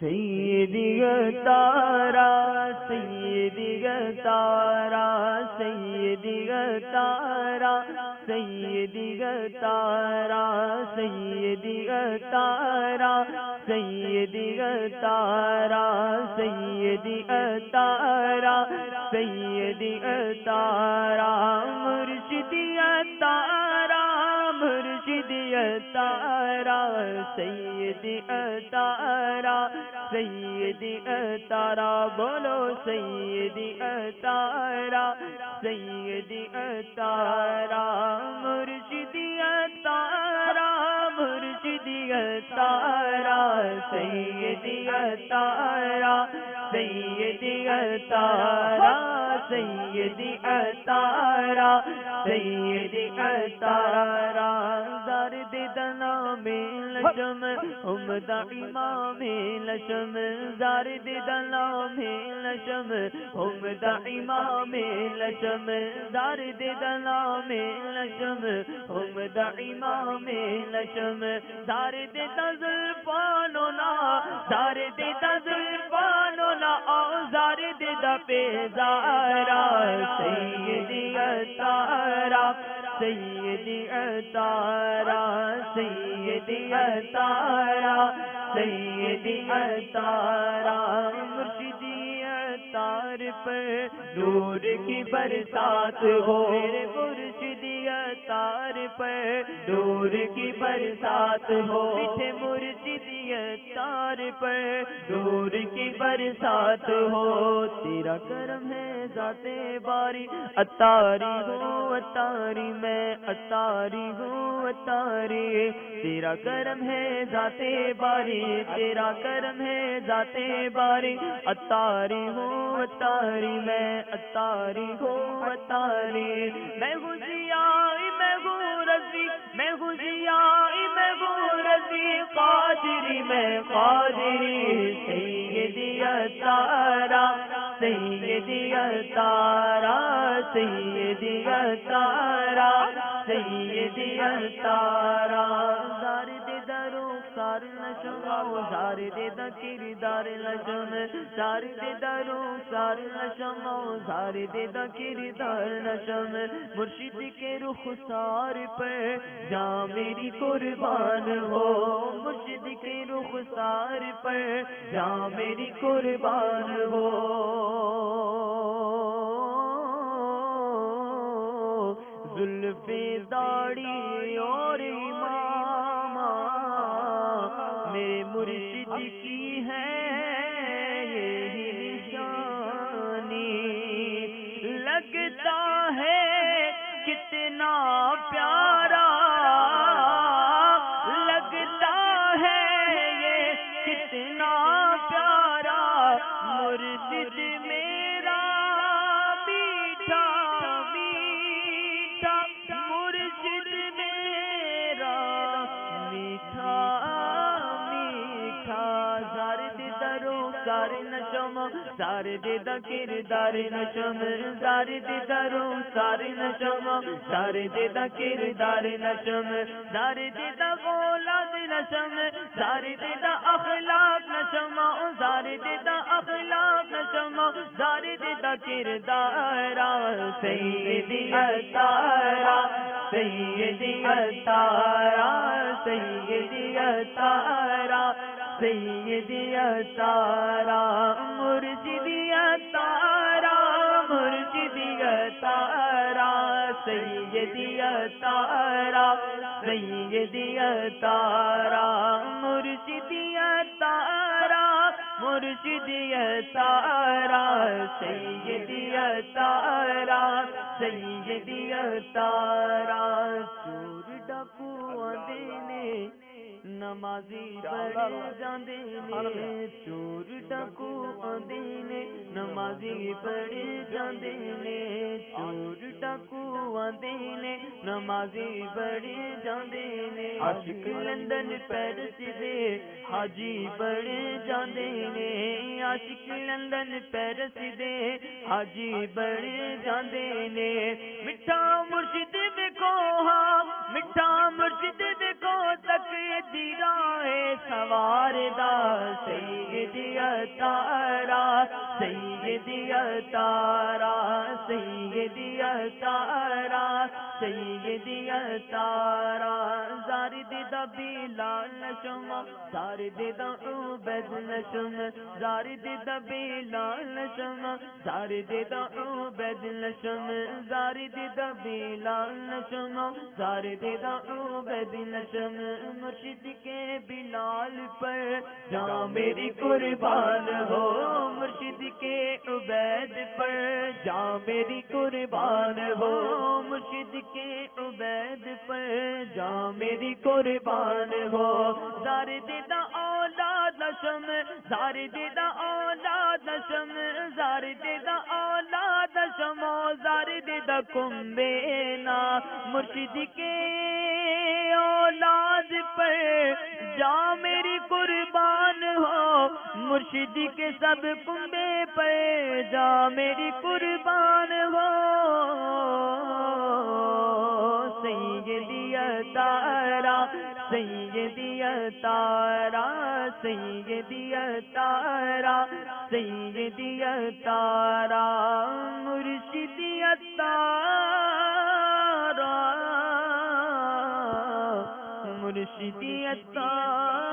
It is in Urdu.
سیدی تارا سیدی تارا سیدی تارا سیدی تارا سیدی تارا سیدی تارا سیدی تارا سیدی تارا مرشدی تارا مرشدی تارا سیدی تارا سیدی تارا بولو سیدی تارا سیدی تارا مرشدی تارا مرشدی تارا سیدی تارا سیدی تارا سیدی تارا سیدی تارا درد دنا میں لشم عمدہ امام لشم زارد دنا میں لشم عمدہ امام لشم زارد دنا میں لشم عمدہ امام لشم زارد تزلفانونا زارد تزلفانونا او زارد دا پیزارا سیدی تارا سیدی تارا سیدی تارا سیدی تارا مرشدی تار پر نور کی برسات ہو میرے مرشدی تار پر نور کی برسات ہو میٹھے مرشدی تار پر نور کی برسات ہو تیرا کرم ہے ذات باری اتاری ہوں اتاری میں اتاری ہوں اتاری تیرا کرم ہے ذات باری تیرا کرم ہے ذات باری اتاری ہوں اتاری میں اتاری ہوں اتاری میں ہوں ضیائی میں ہوں رضی میں ہوں ضیائی میں ہوں رضی قادری میں قادری سیدی تارا سیدی تارا سیدی تارا سیدی تارا زارد درو سار نشم زارد دکر دار نشم زارد درو سار نشم زارد دکر دار نشم مرشد کے رخسار پر جاں میری قربان ہو مرشد کے رخسار پر جاں میری قربان ہو زلف داڑھی اور امامہ میرے مرشد کی ہے یہی نشانی لگتا ہے کتنا پیارا لگتا ہے یہ کتنا پیارا مرشد میرا میٹھا میٹھا مرشد میرا میٹھا میٹھا زارد درو سار نشم زارد دکر دار نشم زارد درو سار نشم زارد دکر دار نشم زارد دا اولاد نشم زارد دا اخلاق نشم زارد دا اخلاق نشم زارد دا کردارا سیدی تارا سیدی تارا سیدی تارا سیدی تارا مرشدی تارا مرشدی تارا سیدی تارا سیدی تارا مرشدی تارا مرشدی تارا سیدی تارا سیدی تارا چور ڈاکو دینے نمازی پڑھ جاندے نے چور ڈاکو آندے نے نمازی پڑھ جاندے نے چور ڈاکو آندے نے نمازی پڑھ جاندے نے عاشق لندن پیرس دے حاجی پڑھ جاندے نے عاشق لندن پیرس دے حاجی پڑھ جاندے نے میٹھا مرشد دیکھو ہاں میٹھا مرشد دیکھو تک دی راہ سوار دا سیدی اتارا سیدی اتارا سیدی اتارا سیدی اتارا زارد دا بلال نشم زارد دا عبید نشم زارد دا بلال نشم زارد دا عبید نشم زارد دا بلال نشم زارد دا عبید نشم مرشد کے بلال پر جاں میری قربان ہو مرشد کے عبید پر جاں میری قربان ہو مرشد کے عبید پر جاں میری قربان ہو زارد دا اولاد نشم زارد دا اولاد نشم زارد دا اولاد نشم زارد دا کمبینا مرشد کے اولاد پر جاں میری قربان ہو مرشد کے سب کنبے پر جاں میری قربان ہو سیدی اتارا سیدی اتارا سیدی اتارا سیدی اتارا مرشد اتارا مرشد اتارا